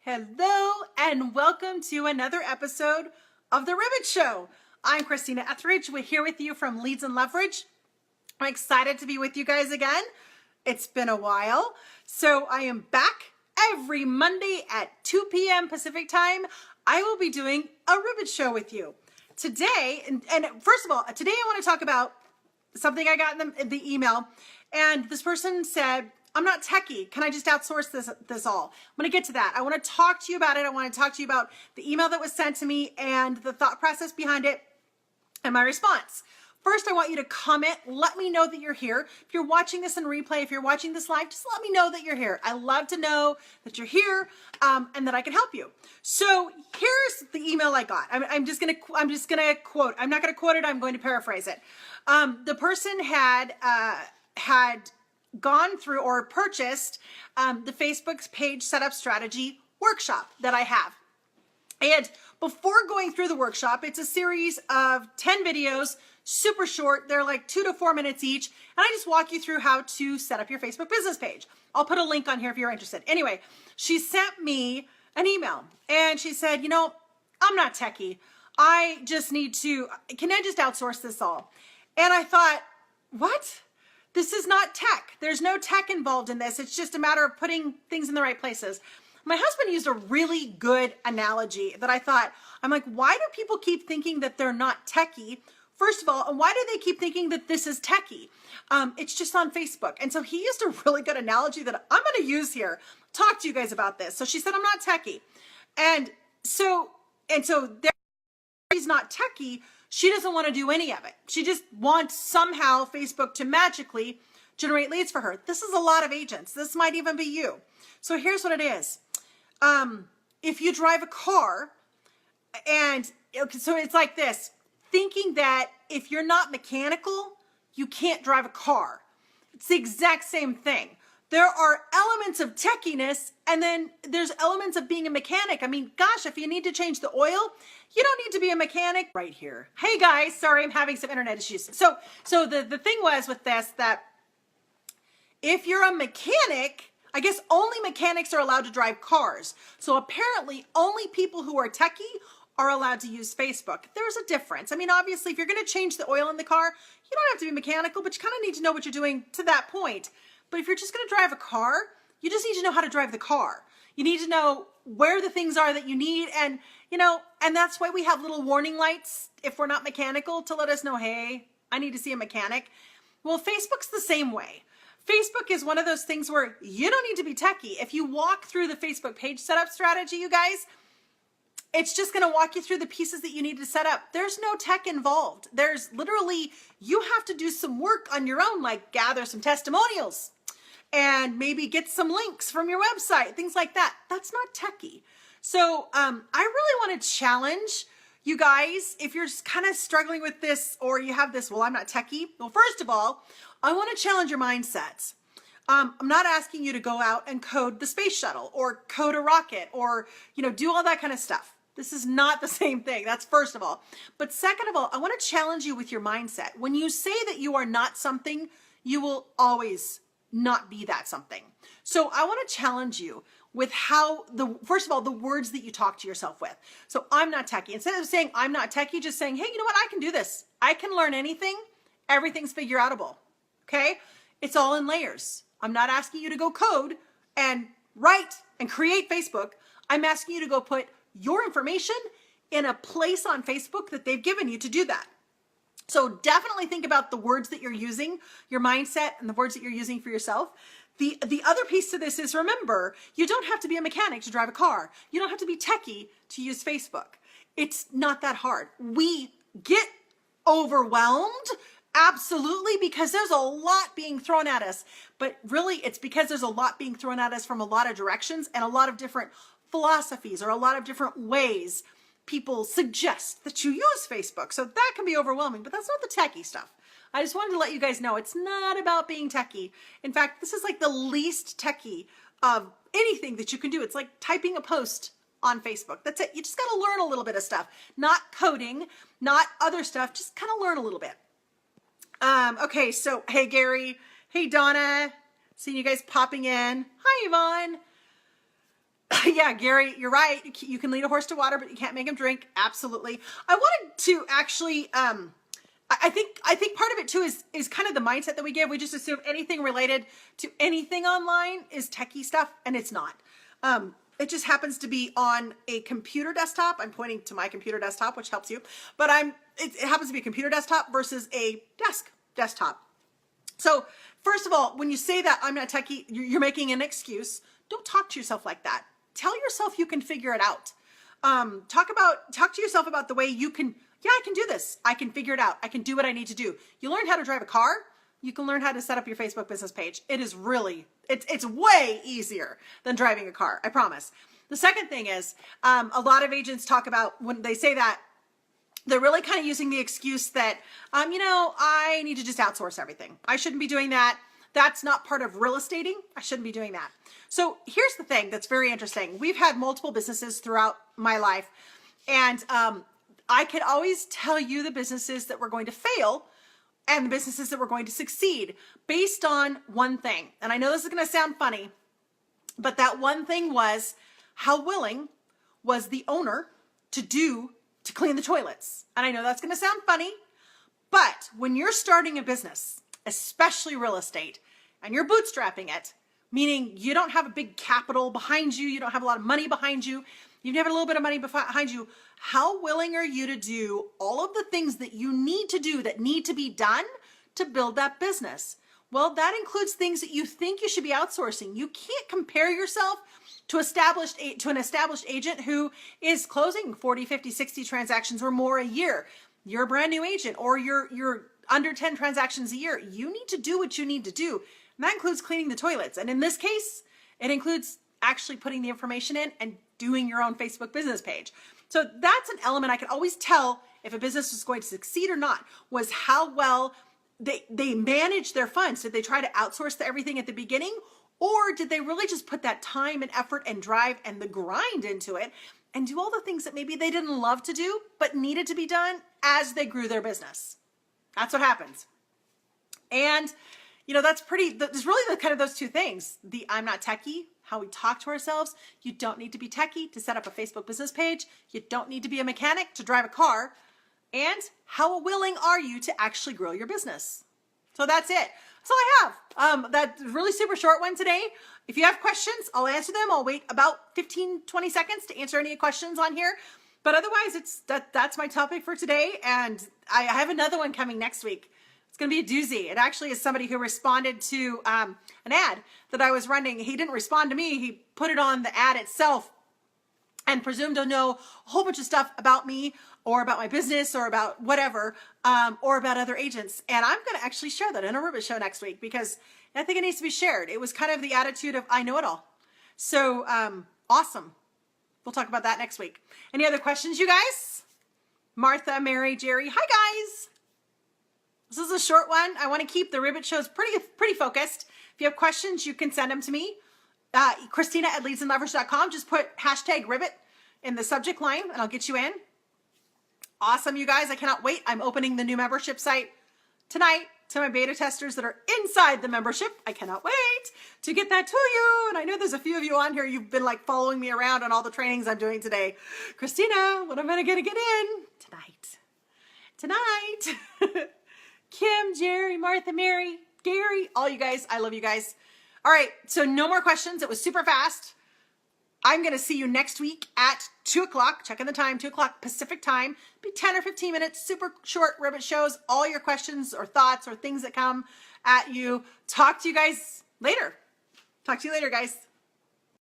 Hello and welcome to another episode of The Ribbit Show. I'm Christina Etheridge. We're here with you from Leads and Leverage. I'm excited to be with you guys again. It's been a while. So I am back every Monday at 2 p.m. Pacific time. I will be doing a Ribbit Show with you. Today, and first of all, today I want to talk about something I got in the email. And this person said, I'm not techie. Can I just outsource this all? I'm going to get to that. I want to talk to you about it. I want to talk to you about the email that was sent to me and the thought process behind it and my response. First, I want you to comment. Let me know that you're here. If you're watching this in replay, if you're watching this live, just let me know that you're here. I love to know that you're here and that I can help you. So here's the email I got. I'm just gonna quote. I'm not gonna quote it. I'm going to paraphrase it. The person had gone through or purchased the Facebook's page setup strategy workshop that I have. And before going through the workshop, it's a series of 10 videos, super short. They're like 2 to 4 minutes each. And I just walk you through how to set up your Facebook business page. I'll put a link on here if you're interested. Anyway, she sent me an email and she said, you know, I'm not techie. I just need to, can I just outsource this all? And I thought, what? This is not tech. There's no tech involved in this. It's just a matter of putting things in the right places. My husband used a really good analogy that I thought, I'm like, why do people keep thinking that they're not techie? First of all, and why do they keep thinking that this is techie? It's just on Facebook. And so he used a really good analogy that I'm going to use here. Talk to you guys about this. So she said, I'm not techie. And so there he's not techie. She doesn't want to do any of it. She just wants somehow Facebook to magically generate leads for her. This is a lot of agents. This might even be you. So here's what it is. If you drive a car and so it's like this, thinking that if you're not mechanical, you can't drive a car. It's the exact same thing. There are elements of techiness and then there's elements of being a mechanic. I mean, gosh, if you need to change the oil, you don't need to be a mechanic right here. Hey guys, sorry, I'm having some internet issues. So the thing was with this that if you're a mechanic, I guess only mechanics are allowed to drive cars. So apparently only people who are techie are allowed to use Facebook. There's a difference. I mean, obviously if you're going to change the oil in the car, you don't have to be mechanical, but you kind of need to know what you're doing to that point. But if you're just going to drive a car, you just need to know how to drive the car. You need to know where the things are that you need. And, you know, and that's why we have little warning lights if we're not mechanical to let us know, hey, I need to see a mechanic. Well, Facebook's the same way. Facebook is one of those things where you don't need to be techie. If you walk through the Facebook page setup strategy, you guys, it's just going to walk you through the pieces that you need to set up. There's no tech involved. There's literally, you have to do some work on your own, like gather some testimonials and maybe get some links from your website, things like that. That's not techie. So I really want to challenge you guys, if you're just kind of struggling with this or you have this, well, I'm not techie. Well, first of all, I want to challenge your mindsets. I'm not asking you to go out and code the space shuttle or code a rocket or, you know, do all that kind of stuff. This is not the same thing. That's first of all. But second of all, I want to challenge you with your mindset. When you say that you are not something, you will always not be that something. So I want to challenge you with how first of all, the words that you talk to yourself with. So I'm not techie. Instead of saying I'm not techie, just saying, hey, you know what? I can do this. I can learn anything. Everything's figure outable. Okay. It's all in layers. I'm not asking you to go code and write and create Facebook. I'm asking you to go put your information in a place on Facebook that they've given you to do that. So definitely think about the words that you're using, your mindset, and the words that you're using for yourself. The other piece to this is, remember, you don't have to be a mechanic to drive a car. You don't have to be techie to use Facebook. It's not that hard. We get overwhelmed, absolutely, because there's a lot being thrown at us. But really, it's because there's a lot being thrown at us from a lot of directions and a lot of different philosophies or a lot of different ways people suggest that you use Facebook. So that can be overwhelming, but that's not the techie stuff. I just wanted to let you guys know it's not about being techie. In fact, this is like the least techie of anything that you can do. It's like typing a post on Facebook. That's it. You just got to learn a little bit of stuff, not coding, not other stuff, just kind of learn a little bit. Okay. So, hey, Gary, hey, Donna, seeing you guys popping in. Hi, Yvonne. Yeah, Gary, you're right. You can lead a horse to water, but you can't make him drink. Absolutely. I wanted to actually, I think part of it too is kind of the mindset that we give. We just assume anything related to anything online is techie stuff, and it's not. It just happens to be on a computer desktop. I'm pointing to my computer desktop, which helps you, but it happens to be a computer desktop versus a desktop. So first of all, when you say that I'm not techie, you're making an excuse. Don't talk to yourself like that. Tell yourself you can figure it out. Talk to yourself about the way you can, yeah, I can do this. I can figure it out. I can do what I need to do. You learned how to drive a car. You can learn how to set up your Facebook business page. It is really, it's way easier than driving a car. I promise. The second thing is, a lot of agents talk about when they say that, they're really kind of using the excuse that, I need to just outsource everything. I shouldn't be doing that. That's not part of real estating. I shouldn't be doing that. So here's the thing that's very interesting. We've had multiple businesses throughout my life, and I could always tell you the businesses that were going to fail and the businesses that were going to succeed based on one thing. And I know this is going to sound funny, but that one thing was how willing was the owner to clean the toilets. And I know that's going to sound funny, but when you're starting a business, especially real estate, and you're bootstrapping it, meaning you don't have a big capital behind you, you don't have a lot of money behind you, you have a little bit of money behind you, how willing are you to do all of the things that you need to do that need to be done to build that business? Well, that includes things that you think you should be outsourcing. You can't compare yourself to an established agent who is closing 40, 50, 60 transactions or more a year. You're a brand new agent, or you're under 10 transactions a year. You need to do what you need to do. And that includes cleaning the toilets. And in this case, it includes actually putting the information in and doing your own Facebook business page. So that's an element I could always tell if a business was going to succeed or not, was how well they manage their funds. Did they try to outsource everything at the beginning? Or did they really just put that time and effort and drive and the grind into it and do all the things that maybe they didn't love to do, but needed to be done as they grew their business? That's what happens. And, that's really the kind of those two things. The I'm not techie, how we talk to ourselves. You don't need to be techie to set up a Facebook business page. You don't need to be a mechanic to drive a car. And how willing are you to actually grow your business? So that's it. That's all I have. That's really super short one today. If you have questions, I'll answer them. I'll wait about 15, 20 seconds to answer any questions on here. But otherwise, that's my topic for today. And I have another one coming next week. It's going to be a doozy. It actually is somebody who responded to an ad that I was running. He didn't respond to me. He put it on the ad itself and presumed to know a whole bunch of stuff about me or about my business or about whatever, or about other agents. And I'm going to actually share that in a Ribbit show next week because I think it needs to be shared. It was kind of the attitude of I know it all. So awesome. We'll talk about that next week. Any other questions, you guys? Martha, Mary, Jerry. Hi, guys. This is a short one. I want to keep the Ribbit shows pretty focused. If you have questions, you can send them to me. Christina@leadsandleverage.com. Just put #Ribbit in the subject line and I'll get you in. Awesome, you guys. I cannot wait. I'm opening the new membership site tonight to my beta testers that are inside the membership. I cannot wait to get that to you. And I know there's a few of you on here. You've been following me around on all the trainings I'm doing today. Christina, when am I going to get in? Tonight. Kim, Jerry, Martha, Mary, Gary, all you guys. I love you guys. All right. So no more questions. It was super fast. I'm going to see you next week at 2 o'clock. Check in the time, 2 o'clock Pacific time. Be 10 or 15 minutes, super short Ribbit shows. All your questions or thoughts or things that come at you. Talk to you guys later. Talk to you later, guys.